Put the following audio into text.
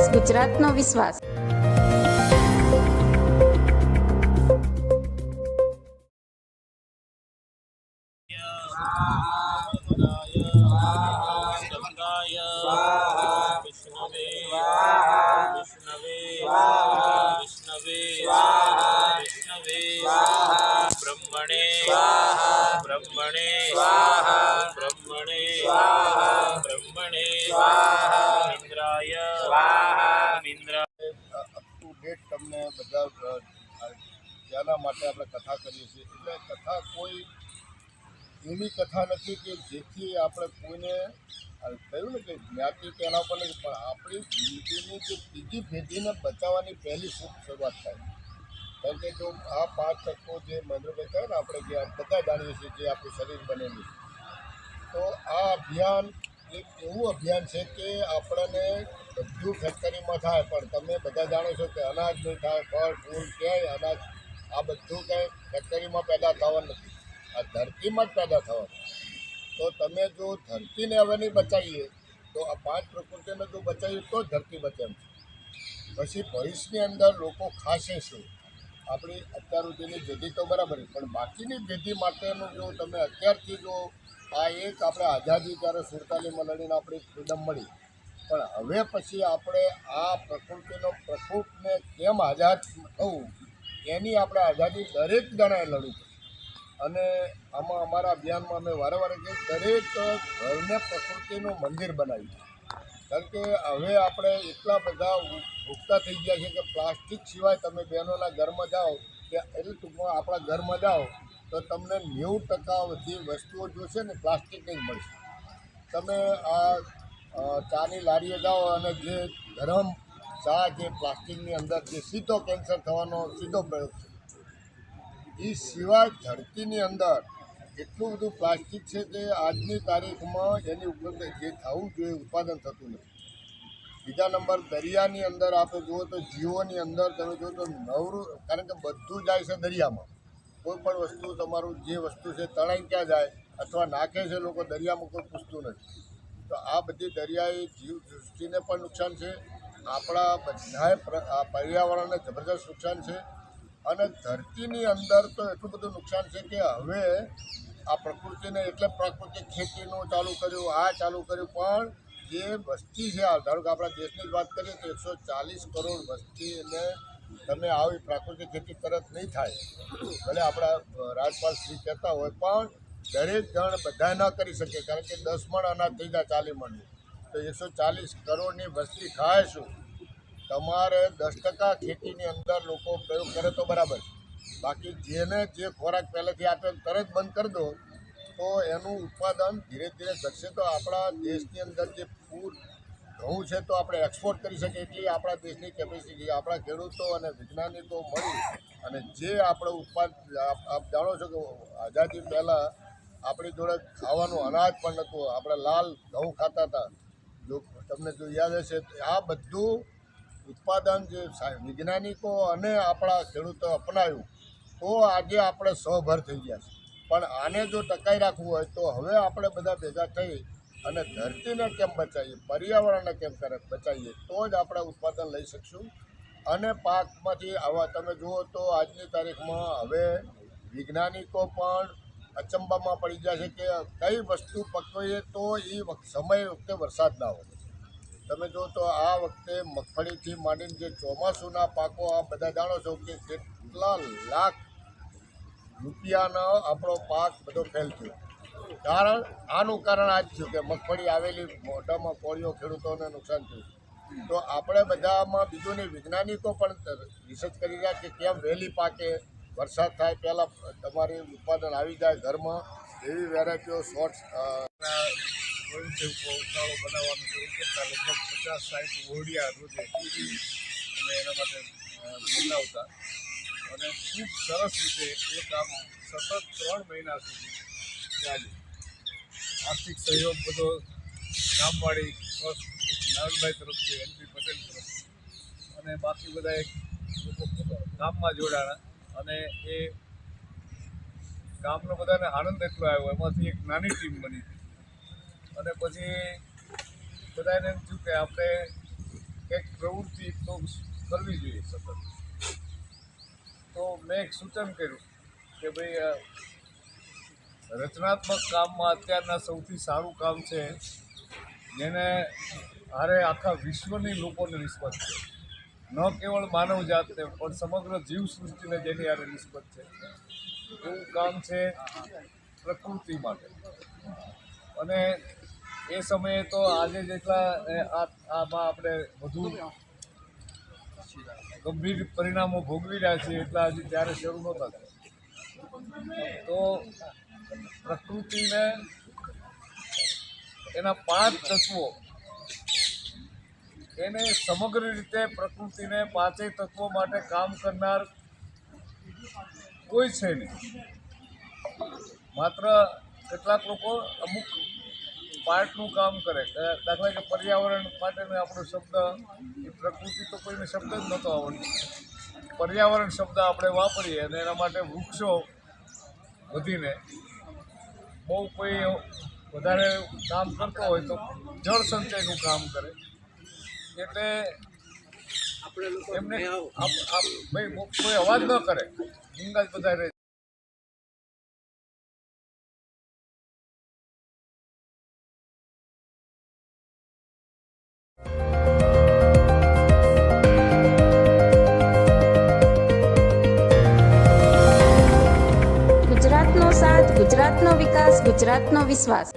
SBS ગુજરાતનો વિશ્વાસ. ब्रह्मणे स्वाहा ब्रह्मणे स्वाहा ब्रह्मणे स्वाहा ब्रह्मणे स्वाहा इंद्राय स्वाहा इंद्राय અપ ટુ ડેટ તમને બધા ત્યાંના માટે આપણે કથા કરીએ છીએ. એટલે કથા કોઈ એવી કથા નથી કે જેથી આપણે કોઈને કહ્યું ને કે જ્ઞાતિ કે એના પર નથી, પણ આપણી જિંદગીની જે ત્રીજી પેઢીને બચાવવાની પહેલી શરૂઆત થાય. કારણ કે જો આ 5 તત્વો જે મહેન્દ્રભાઈ કહે ને આપણે જે બધા જાણીએ છીએ જે આપણું શરીર બનેલું છે, તો આ અભિયાન એક એવું અભિયાન છે કે આપણને બધું ફેક્ટરીમાં થાય, પણ તમે બધા જાણો છો કે અનાજ નહીં થાય, ફળ ફૂલ ક્યાંય અનાજ આ બધું કંઈ ફેક્ટરીમાં પેદા થવાનું નથી, આ ધરતીમાં જ પેદા થવાનું. તો તમે જો ધરતીને હવે નહીં બચાવીએ તો આ 5 પ્રકૃતિને જો બચાવીએ તો જ ધરતી બચે એમ છે. પછી ભવિષ્યની અંદર લોકો ખાશે શું? આપણી અત્યાર સુધીની પેઢી તો બરાબર, પણ બાકીની પેઢી માટેનું જો તમે અત્યારથી જો આ એક આપણે આઝાદી ત્યારે 47માં લડીને આપણી ફ્રીડમ મળી, પણ હવે પછી આપણે આ પ્રકૃતિનો પ્રકોપને કેમ આઝાદ થવું એની આપણે આઝાદી દરેક જણાએ લડવું. અને આમાં અમારા અભિયાનમાં અમે વારંવાર દરેક ઘરને પ્રકૃતિનું મંદિર બનાવ્યું. કારણ કે હવે આપણે એટલા બધા ભૂખતા થઈ ગયા છે કે પ્લાસ્ટિક સિવાય તમે બહેનોના ઘરમાં જાઓ કે એટલે ટૂંકમાં આપણા ઘરમાં જાઓ તો તમને 90% બધી વસ્તુઓ જોશે ને પ્લાસ્ટિકની જ મળશે. તમે આ ચાની લારીએ જાઓ અને જે ગરમ ચા જે પ્લાસ્ટિકની અંદર જે સીધો કેન્સર થવાનો સીધો પ્રયોગ છે, એ સિવાય ધરતીની અંદર એટલું બધું પ્લાસ્ટિક છે કે આજની તારીખમાં એની ઉપલબ્ધ જે થવું જોઈએ ઉત્પાદન થતું નથી. બીજા નંબર દરિયાની અંદર આપણે જુઓ તો જીવોની અંદર તમે જુઓ તો નવરું, કારણ કે બધું જાય છે દરિયામાં. કોઈ પણ વસ્તુ તમારું જે વસ્તુ છે તણાઈ ક્યાં જાય અથવા નાખે છે લોકો દરિયામાં, કોઈ પૂછતું નથી. તો આ બધી દરિયાઈ જીવ સૃષ્ટિને પણ નુકસાન છે, આપણા બધાએ પર્યાવરણને જબરદસ્ત નુકસાન છે. અને ધરતીની અંદર તો એટલું બધું નુકસાન છે કે હવે આ પ્રકૃતિને એટલે પ્રાકૃતિક ખેતીનું ચાલુ કર્યું, આ ચાલુ કર્યું, પણ જે વસ્તી છે ધારો કે આપણા દેશની જ વાત કરીએ તો 140 કરોડ વસ્તીને તમે આવી પ્રાકૃતિક ખેતી તરત નહીં થાય. ભલે આપણા રાજપાલ શ્રી કહેતા હોય, પણ દરેક જણ બધા ન કરી શકે. કારણ કે 10 મણ અનાજ થઈ જાય 40 મણનું, તો 140 કરોડની વસ્તી ખાય શું? તમારે 10% ખેતીની અંદર લોકો પ્રયોગ કરે તો બરાબર, બાકી જેને જે ખોરાક પહેલેથી આપે તરત બંધ કરી દો તો એનું ઉત્પાદન ધીરે ધીરે ઘટશે. તો આપણા દેશની અંદર જે ફૂડ ઘઉં છે તો આપણે એક્સપોર્ટ કરી શકીએ એટલી આપણા દેશની કેપેસિટી, આપણા ખેડૂતો અને વૈજ્ઞાનિકો મળી અને જે આપણો ઉત્પાદન આપ જાણો છો કે આઝાદી પહેલાં આપણી જોડે ખાવાનું અનાજ પણ નહોતું, આપણે લાલ ઘઉં ખાતા હતા. જો તમને જો યાદ હશે, આ બધું ઉત્પાદન જે વૈજ્ઞાનિકો અને આપણા ખેડૂતો અપનાવ્યું તો આજે આપણે સ્વભર થઈ ગયા છે. પણ આને જો ટકાઈ રાખવું હોય તો હવે આપણે બધા ભેગા થઈ અને ધરતીને કેમ બચાવીએ, પર્યાવરણને કેમ બચાવીએ, તો જ આપણે ઉત્પાદન લઈ શકશું. અને પાકમાંથી આવા તમે જુઓ તો આજની તારીખમાં હવે વૈજ્ઞાનિકો પણ અચંબામાં પડી ગયા છે કે કઈ વસ્તુ પકવીએ તો એ સમય વખતે વરસાદ ના હોય. તમે જો તો આ વખતે મગફળીથી માંડીને જે ચોમાસુના પાકો આ બધા જાણો છો કે કેટલા લાખ રૂપિયાનો આપણો પાક બધો ફેલ થયો. આનું કારણ આ જ થયું કે મગફળી આવેલી મોઢામાં કોળીઓ ખેડૂતોને નુકસાન થયું. તો આપણે બધામાં બીજું નહીં, વૈજ્ઞાનિકો પણ રિસર્ચ કરી રહ્યા કે કેમ વહેલી પાકે, વરસાદ થાય પહેલાં તમારી ઉત્પાદન આવી જાય ઘરમાં, એવી વેરાયટીઓ શોર્ટ્સ ઉતાળો બનાવવાનું શરૂ કરતા લગભગ 50-60 ઓરડિયા રોજે અને એના માટે બનાવતા અને ખૂબ સરસ રીતે એ કામ સતત 3 મહિના સુધી ચાલ્યું. આર્થિક સહયોગ બધો ગામવાળી નારણભાઈ તરફથી, NP પટેલ તરફથી અને બાકી બધા એક લોકો ગામમાં જોડાણા અને એ ગામનો બધાને આનંદ એટલો આવ્યો. એમાંથી એક નાની ટીમ બની હતી અને પછી બધાને એમ થયું કે આપણે કંઈક પ્રવૃત્તિ તો કરવી જોઈએ સતત. તો મેં એક સૂચન કર્યું કે ભાઈ રચનાત્મક કામમાં અત્યારના સૌથી સારું કામ છે જેને હારે આખા વિશ્વની લોકોને નિસ્બત છે, ન કેવળ માનવ જાતને પણ સમગ્ર જીવસૃષ્ટિને જેની હારે નિસ્બત છે એવું કામ છે પ્રકૃતિ માટે. અને એ સમયે તો આજે જેટલા આમાં આપણે વધુ ગંભીર પરિણામો ભોગવી રહ્યા છીએ એટલા હજી ત્યારે શરૂ નહોતા થયા. તો પ્રકૃતિને એના 5 તત્વો એને સમગ્ર રીતે પ્રકૃતિને 5 તત્વો માટે કામ કરનાર કોઈ છે નહીં. માત્ર કેટલાક લોકો અમુક પાર્ટનું કામ કરે. દાખલા કે પર્યાવરણ માટેનો આપણો શબ્દ એ પ્રકૃતિ તો કોઈને શબ્દ જ નહોતો આવડતો. પર્યાવરણ શબ્દ આપણે વાપરીએ અને એના માટે વૃક્ષો વધીને બહુ કોઈ વધારે કામ કરતો હોય તો જળ સંચયનું કામ કરે. એટલે એમને ભાઈ કોઈ અવાજ ન કરે, હિંગા જ બધા રહે. ગુજરાતનો સાથ, ગુજરાતનો વિકાસ, ગુજરાતનો વિશ્વાસ.